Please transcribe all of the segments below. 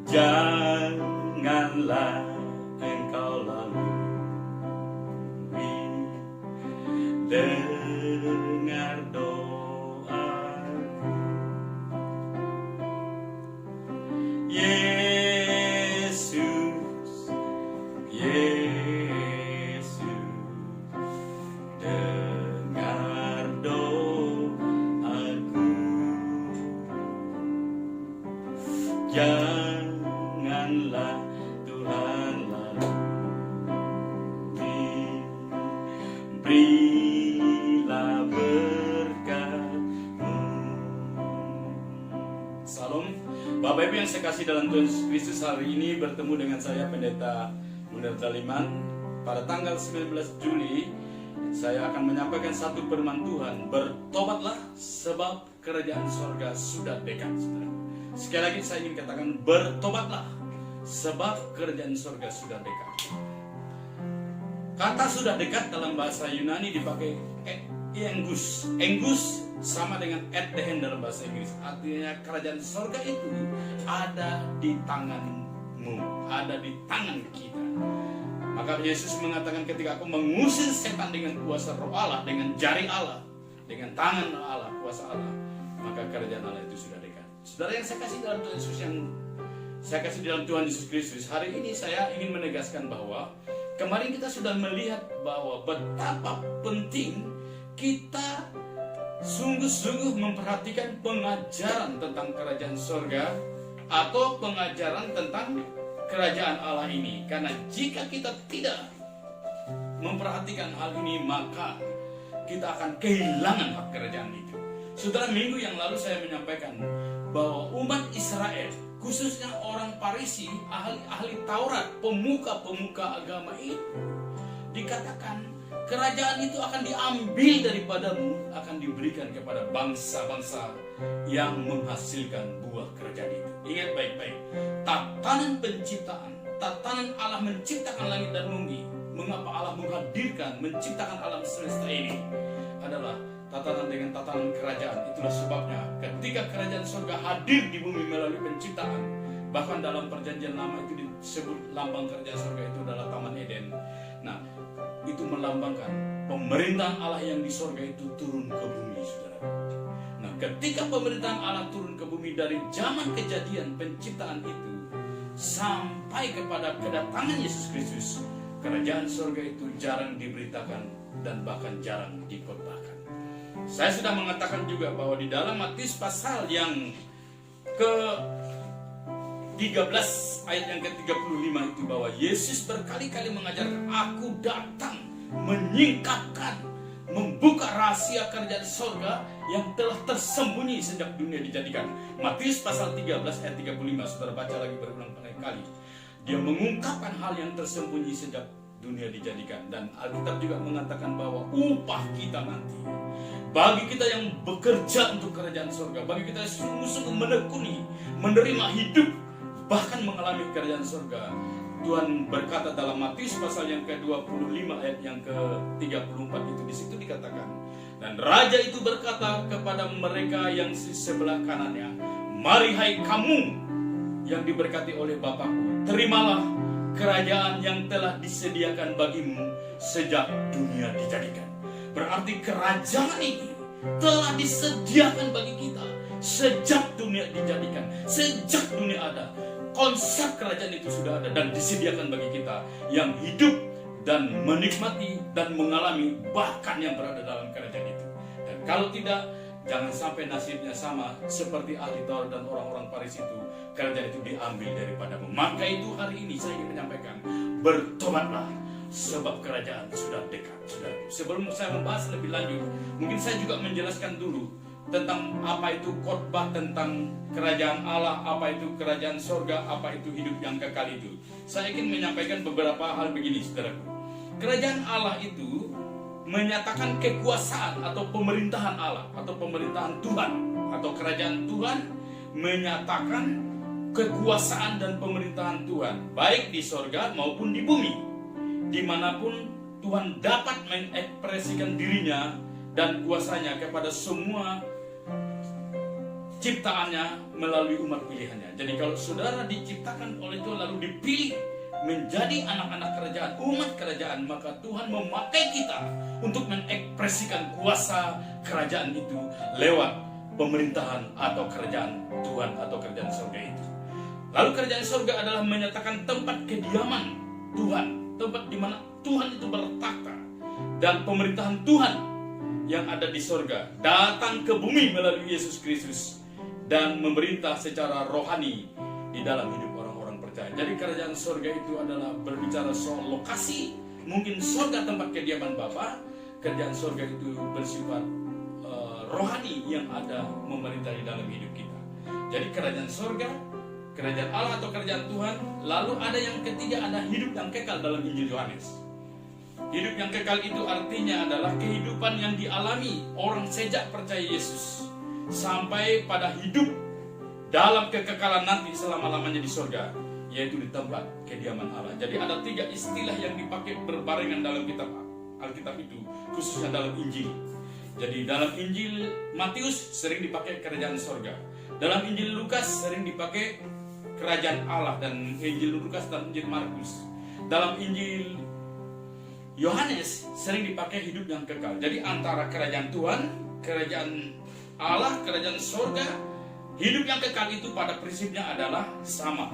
Janganlah engkau lalui, dengar doaku. Yesus, Yesus, dengar doaku. Janganlah Tuhan lalui, berilah berkat-Mu. Salam. Bapak Ibu yang saya kasih dalam Tuhan Yesus Kristus, hari ini bertemu dengan saya Pendeta Munir Daliman. Pada tanggal 19 Juli saya akan menyampaikan satu firman Tuhan. Bertobatlah sebab kerajaan sorga sudah dekat, saudara. Sekali lagi saya ingin katakan, bertobatlah sebab kerajaan sorga sudah dekat. Kata sudah dekat dalam bahasa Yunani dipakai engus. Engus sama dengan at the hand dalam bahasa Inggris. Artinya kerajaan sorga itu ada di tanganmu, ada di tangan kita. Maka Yesus mengatakan, ketika aku mengusir setan dengan kuasa roh Allah, dengan jari Allah, dengan tangan Allah, kuasa Allah, maka kerajaan Allah itu sudah dekat. Saudara yang saya kasih dalam Tuhan Yesus, yang saya kasih dalam Tuhan Yesus Kristus, hari ini saya ingin menegaskan bahwa kemarin kita sudah melihat bahwa betapa penting kita sungguh-sungguh memperhatikan pengajaran tentang kerajaan sorga atau pengajaran tentang kerajaan Allah ini. Karena jika kita tidak memperhatikan hal ini, maka kita akan kehilangan hak kerajaan itu. Saudara, minggu yang lalu saya menyampaikan bahwa umat Israel, khususnya orang Farisi, ahli-ahli Taurat, pemuka-pemuka agama itu, dikatakan kerajaan itu akan diambil daripadamu, akan diberikan kepada bangsa-bangsa yang menghasilkan buah kerajaan itu. Ingat baik-baik, tatanan penciptaan, tatanan Allah menciptakan langit dan bumi, mengapa Allah menghadirkan, menciptakan alam semesta ini, adalah tatanan dengan tatanan kerajaan. Itulah sebabnya ketika kerajaan surga hadir di bumi melalui penciptaan, bahkan dalam perjanjian lama itu disebut lambang kerajaan surga itu adalah Taman Eden. Nah, itu melambangkan pemerintahan Allah yang di surga itu turun ke bumi, saudara. Nah, ketika pemerintahan Allah turun ke bumi dari zaman kejadian penciptaan itu sampai kepada kedatangan Yesus Kristus, kerajaan surga itu jarang diberitakan dan bahkan jarang dikhotbahkan. Saya sudah mengatakan juga bahwa di dalam Matius pasal yang ke-13 ayat yang ke-35 itu, bahwa Yesus berkali-kali mengajarkan, aku datang menyingkapkan, membuka rahasia kerajaan sorga yang telah tersembunyi sejak dunia dijadikan. Matius pasal 13 ayat 35, saudara baca lagi berulang-ulang kali. Dia mengungkapkan hal yang tersembunyi sejak dunia dijadikan. Dan Alkitab juga mengatakan bahwa upah kita nanti, bagi kita yang bekerja untuk kerajaan surga, bagi kita yang sungguh-sungguh menekuni, menerima hidup, bahkan mengalami kerajaan surga, Tuhan berkata dalam Matius pasal yang ke-25 ayat yang ke-34 itu, di situ dikatakan, dan raja itu berkata kepada mereka yang di sebelah kanannya, mari hai kamu yang diberkati oleh Bapakku, terimalah kerajaan yang telah disediakan bagimu sejak dunia dijadikan. Berarti kerajaan ini telah disediakan bagi kita sejak dunia dijadikan, sejak dunia ada. Konsep kerajaan itu sudah ada dan disediakan bagi kita yang hidup dan menikmati dan mengalami, bahkan yang berada dalam kerajaan itu. Dan kalau tidak, jangan sampai nasibnya sama seperti ahli Taurat dan orang-orang Farisi itu, kerajaan itu diambil daripadamu. Maka itu hari ini saya ingin menyampaikan, bertobatlah sebab kerajaan sudah dekat. Sebelum saya membahas lebih lanjut, mungkin saya juga menjelaskan dulu tentang apa itu khotbah tentang kerajaan Allah, apa itu kerajaan sorga, apa itu hidup yang kekal itu. Saya ingin menyampaikan beberapa hal begini, saudaraku. Kerajaan Allah itu menyatakan kekuasaan atau pemerintahan Allah, atau pemerintahan Tuhan, atau kerajaan Tuhan menyatakan kekuasaan dan pemerintahan Tuhan, baik di sorga maupun di bumi. Dimanapun Tuhan dapat mengekspresikan dirinya dan kuasanya kepada semua ciptaannya melalui umat pilihannya. Jadi kalau saudara diciptakan oleh Tuhan lalu dipilih menjadi anak-anak kerajaan, umat kerajaan, maka Tuhan memakai kita untuk mengekspresikan kuasa kerajaan itu lewat pemerintahan atau kerajaan Tuhan atau kerajaan surga itu. Lalu kerajaan surga adalah menyatakan tempat kediaman Tuhan, tempat di mana Tuhan itu bertakhta, dan pemerintahan Tuhan yang ada di surga datang ke bumi melalui Yesus Kristus dan memerintah secara rohani di dalam hidup orang-orang percaya. Jadi kerajaan surga itu adalah berbicara soal lokasi, mungkin surga tempat kediaman Bapa. Kerajaan surga itu bersifat rohani yang ada memerintah di dalam hidup kita. Jadi kerajaan surga, kerajaan Allah atau kerajaan Tuhan. Lalu ada yang ketiga, ada hidup yang kekal dalam Injil Yohanes. Hidup yang kekal itu artinya adalah kehidupan yang dialami orang sejak percaya Yesus sampai pada hidup dalam kekekalan nanti selama-lamanya di surga, yaitu di tempat kediaman Allah. Jadi ada 3 istilah yang dipakai berbarengan dalam kitab Alkitab itu, khususnya dalam Injil. Jadi dalam Injil Matius sering dipakai kerajaan surga, dalam Injil Lukas sering dipakai kerajaan Allah, dan Injil Lukas dan Injil Markus. Dalam Injil Yohanes sering dipakai hidup yang kekal. Jadi antara kerajaan Tuhan, kerajaan Allah, kerajaan surga, hidup yang kekal itu pada prinsipnya adalah sama.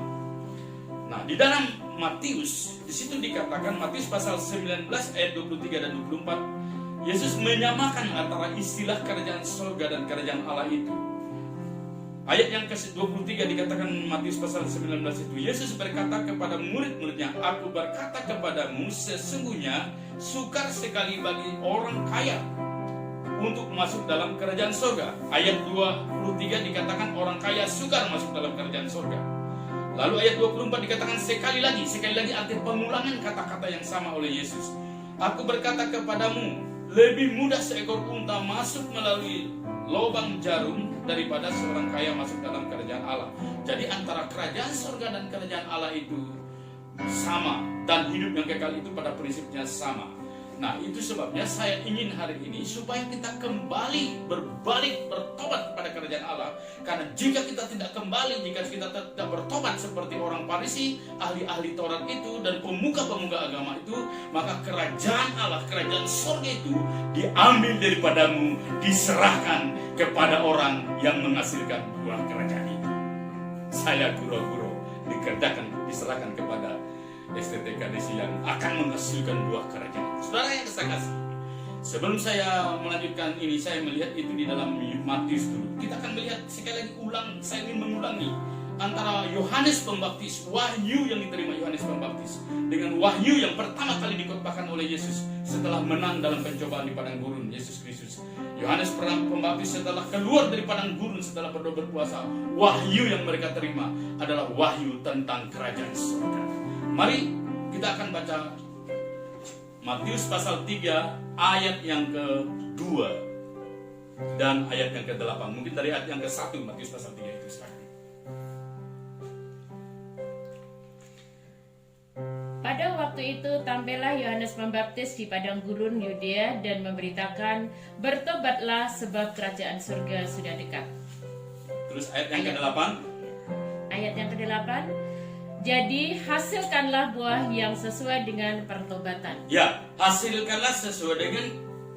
Nah, di dalam Matius, di situ dikatakan, Matius pasal 19 ayat 23 dan 24, Yesus menyamakan antara istilah kerajaan surga dan kerajaan Allah itu. Ayat yang ke-23 dikatakan Matius pasal 19 itu, Yesus berkata kepada murid-muridnya, "Aku berkata kepadamu, sesungguhnya sukar sekali bagi orang kaya untuk masuk dalam kerajaan surga." Ayat 23 dikatakan orang kaya sukar masuk dalam kerajaan surga. Lalu ayat 24 dikatakan sekali lagi arti pengulangan kata-kata yang sama oleh Yesus. "Aku berkata kepadamu, lebih mudah seekor unta masuk melalui lubang jarum daripada seorang kaya masuk dalam kerajaan Allah." Jadi antara kerajaan surga dan kerajaan Allah itu sama, dan hidup yang kekal itu pada prinsipnya sama. Nah, itu sebabnya saya ingin hari ini supaya kita kembali berbalik, bertobat kepada kerajaan Allah. Karena jika kita tidak kembali, jika kita tidak bertobat seperti orang Farisi, ahli-ahli Taurat itu, dan pemuka-pemuka agama itu, maka kerajaan Allah, kerajaan surga itu diambil daripadamu, diserahkan kepada orang yang menghasilkan buah kerajaan itu. Saya guru-guru diserahkan kepada STTK Desi yang akan menghasilkan buah kerajaan. Saudara yang saya kasih, sebelum saya melanjutkan ini, saya melihat itu di dalam Matius dulu. Kita akan melihat sekali lagi saya ingin mengulangi antara Yohanes Pembaptis, wahyu yang diterima Yohanes Pembaptis, dengan wahyu yang pertama kali dikotbahkan oleh Yesus setelah menang dalam pencobaan di padang gurun Yesus Kristus. Yohanes Pembaptis setelah keluar dari padang gurun, setelah berdoa berpuasa, wahyu yang mereka terima adalah wahyu tentang kerajaan surga. Mari kita akan baca Matius pasal 3 ayat yang ke-2 dan ayat yang ke-8. Mungkin dari ayat yang ke-1 Matius pasal 3 itu sekarang. Pada waktu itu tampillah Yohanes Pembaptis di padang gurun Yudea dan memberitakan, "Bertobatlah sebab kerajaan surga sudah dekat." Terus ayat yang ke-8. Ayat yang ke-8. "Jadi hasilkanlah buah yang sesuai dengan pertobatan." Ya, hasilkanlah sesuai dengan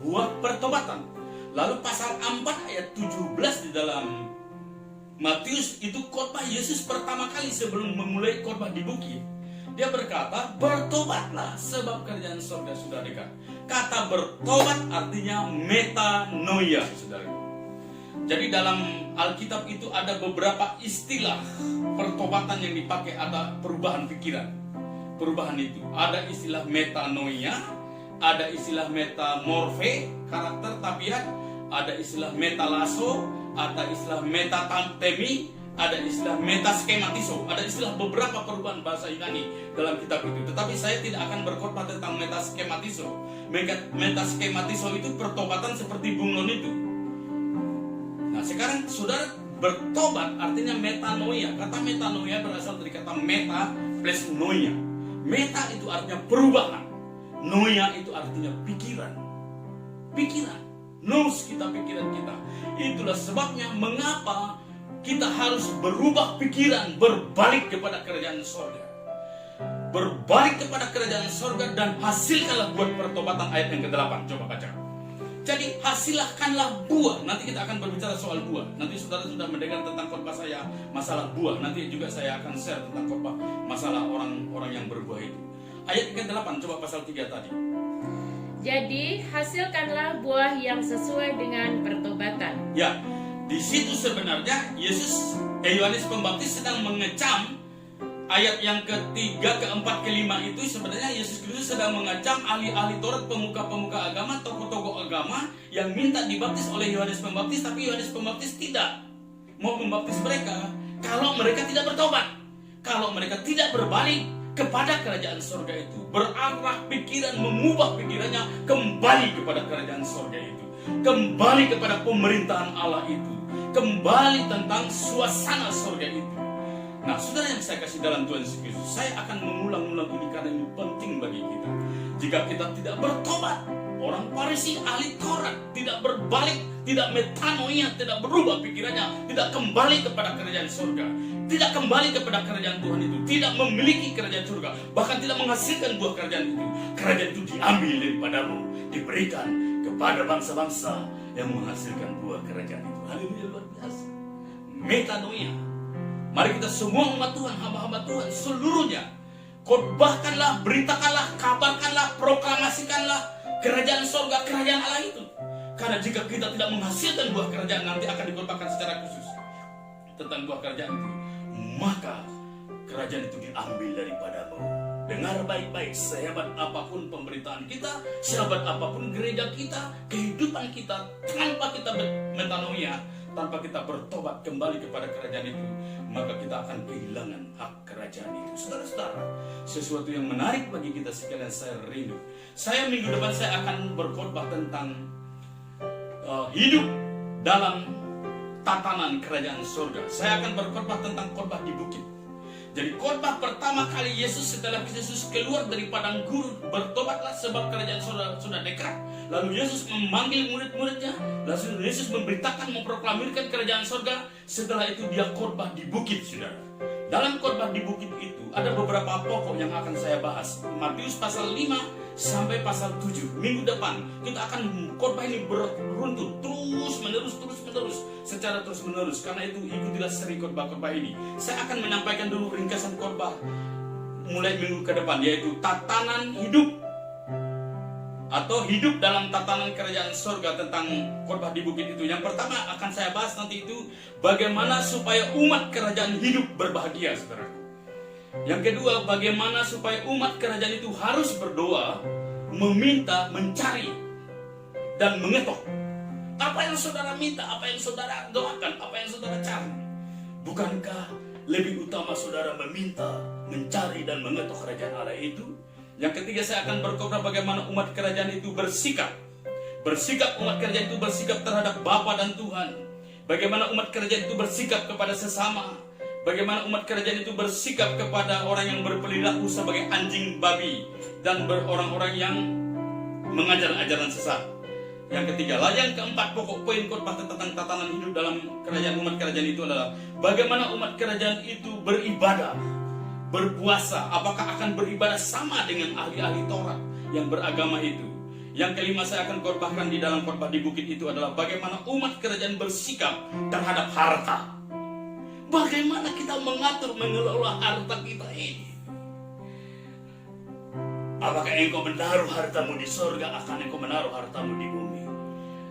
buah pertobatan. Lalu pasal 4 ayat 17 di dalam Matius itu khotbah Yesus pertama kali sebelum memulai khotbah di bukit. Dia berkata, "Bertobatlah sebab kerajaan surga sudah dekat." Kata bertobat artinya metanoia, saudara. Jadi dalam Alkitab itu ada beberapa istilah pertobatan yang dipakai, ada perubahan pikiran. Perubahan itu ada istilah metanoia, ada istilah metamorfe, karakter tabiat, ada istilah metalaso, ada istilah metatantemi, ada istilah metaskematiso, ada istilah beberapa perubahan bahasa Yunani dalam kitab itu. Tetapi saya tidak akan berkhotbah tentang metaskematiso. Metaskematiso itu pertobatan seperti bunglon itu. Nah, sekarang saudara bertobat artinya metanoia. Kata metanoia berasal dari kata meta plus noia. Meta itu artinya perubahan. Noia itu artinya pikiran. Pikiran. Nous kita, pikiran kita. Itulah sebabnya mengapa kita harus berubah pikiran, berbalik kepada kerajaan sorga. Berbalik kepada kerajaan sorga dan hasilkanlah buat pertobatan, ayat yang ke-8. Coba baca. Jadi hasilkanlah buah. Nanti kita akan berbicara soal buah. Nanti saudara sudah mendengar tentang khotbah saya masalah buah. Nanti juga saya akan share tentang khotbah masalah orang-orang yang berbuah itu. Ayat ke-8, coba pasal 3 tadi. Jadi hasilkanlah buah yang sesuai dengan pertobatan. Ya, di situ sebenarnya Yohanes Pembaptis sedang mengecam. Ayat yang ketiga, keempat, kelima itu sebenarnya Yesus Kristus sedang mengecam ahli-ahli Taurat, pemuka-pemuka agama, tokoh-tokoh agama yang minta dibaptis oleh Yohanes Pembaptis, tapi Yohanes Pembaptis tidak mau membaptis mereka kalau mereka tidak bertobat, kalau mereka tidak berbalik kepada kerajaan surga itu, berarah pikiran, mengubah pikirannya kembali kepada kerajaan surga itu, kembali kepada pemerintahan Allah itu, kembali tentang suasana surga itu. Nah, saudara yang saya kasih dalam Tuhan Yesus Kristus, saya akan mengulang-ulang ini karena ini penting bagi kita. Jika kita tidak bertobat, orang Farisi, ahli Taurat, tidak berbalik, tidak metanoia, tidak berubah pikirannya, tidak kembali kepada kerajaan surga, tidak kembali kepada kerajaan Tuhan itu, tidak memiliki kerajaan surga, bahkan tidak menghasilkan buah kerajaan itu diambil daripadamu, diberikan kepada bangsa-bangsa yang menghasilkan buah kerajaan itu. Haleluya, luar biasa. Metanoia. Mari kita semua umat Tuhan, hamba-hamba Tuhan seluruhnya, khotbahkanlah, beritakanlah, kabarkanlah, proklamasikanlah kerajaan surga, kerajaan Allah itu. Karena jika kita tidak menghasilkan buah kerajaan, nanti akan dikhotbahkan secara khusus tentang buah kerajaan itu, maka kerajaan itu diambil daripadamu. Dengar baik-baik, sehebat apapun pemberitaan kita, sehebat apapun gereja kita, kehidupan kita, tanpa kita metanoia, tanpa kita bertobat kembali kepada kerajaan itu, maka kita akan kehilangan hak kerajaan itu. Saudara-saudara, sesuatu yang menarik bagi kita sekalian, saya rindu. Saya minggu depan saya akan berkhotbah tentang hidup dalam tatanan kerajaan surga. Saya akan berkhotbah tentang khotbah di bukit. Jadi khotbah pertama kali Yesus setelah Yesus keluar dari padang gurun, bertobatlah sebab kerajaan sudah dekat. Lalu Yesus memanggil murid-muridnya, lalu Yesus memberitakan, memproklamirkan kerajaan surga. Setelah itu dia khotbah di bukit, saudara. Dalam khotbah di bukit itu ada beberapa pokok yang akan saya bahas. Matius pasal 5 sampai pasal 7. Minggu depan kita akan khotbah ini beruntun terus menerus secara terus menerus. Karena itu ikutilah seri khotbah-khotbah ini. Saya akan menyampaikan dulu ringkasan khotbah mulai minggu ke depan, yaitu tatanan hidup atau hidup dalam tatanan kerajaan surga, tentang khotbah di bukit itu. Yang pertama akan saya bahas nanti itu bagaimana supaya umat kerajaan hidup berbahagia, saudara. Yang kedua, bagaimana supaya umat kerajaan itu harus berdoa, meminta, mencari, dan mengetok. Apa yang saudara minta, apa yang saudara doakan, apa yang saudara cari, bukankah lebih utama saudara meminta, mencari, dan mengetok kerajaan Allah itu? Yang ketiga, saya akan berkhotbah bagaimana umat kerajaan itu bersikap. Umat kerajaan itu bersikap terhadap Bapa dan Tuhan. Bagaimana umat kerajaan itu bersikap kepada sesama. Bagaimana umat kerajaan itu bersikap kepada orang yang berperilaku sebagai anjing babi dan orang-orang yang mengajar ajaran sesat. Yang ketiga, yang keempat, pokok poin khotbah tentang tatanan hidup dalam kerajaan umat kerajaan itu adalah bagaimana umat kerajaan itu beribadah, berpuasa. Apakah akan beribadah sama dengan ahli-ahli Taurat yang beragama itu? Yang kelima, saya akan khotbahkan di dalam khotbah di bukit itu adalah bagaimana umat kerajaan bersikap terhadap harta. Bagaimana kita mengatur, mengelola harta kita ini? Apakah engkau menaruh hartamu di surga, akan engkau menaruh hartamu di bumi?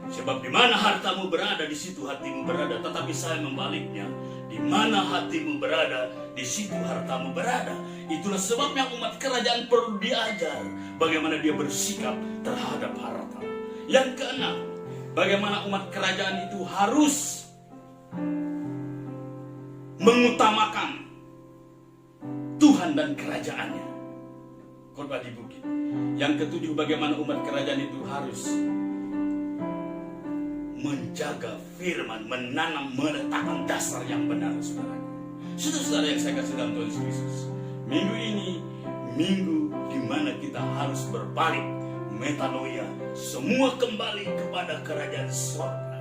Sebab di mana hartamu berada, di situ hatimu berada. Tetapi saya membaliknya, di mana hatimu berada, di situ hartamu berada. Itulah sebabnya umat kerajaan perlu diajar bagaimana dia bersikap terhadap harta. Yang keenam, bagaimana umat kerajaan itu harus mengutamakan Tuhan dan kerajaannya. Khotbah di bukit. Yang ketujuh, bagaimana umat kerajaan itu harus menjaga firman, menanam, meletakkan dasar yang benar, saudara. Saudara-saudara yang saya kasih dalam Tuhan Yesus Kristus, minggu ini minggu di mana kita harus berbalik, metanoia, semua kembali kepada kerajaan surga.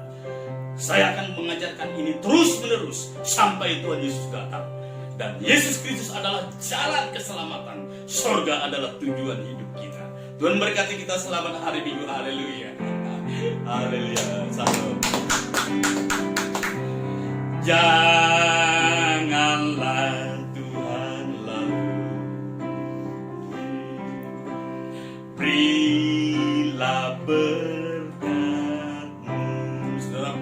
Saya akan mengajarkan ini terus-menerus sampai Tuhan Yesus datang. Dan Yesus Kristus adalah jalan keselamatan. Surga adalah tujuan hidup kita. Tuhan berkati kita, selamat hari Minggu. Haleluya. Haleluya. Satu. Janganlah Tuhan lalu berilah berkat-Mu. Saudara,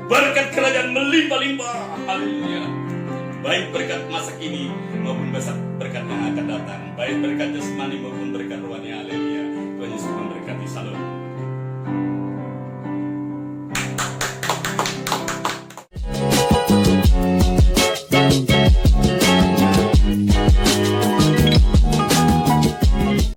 berkat kerajaan melimpah-limpah. Haleluya. Baik berkat masa kini maupun berkat yang akan datang, baik berkat jasmani maupun berkat rohani.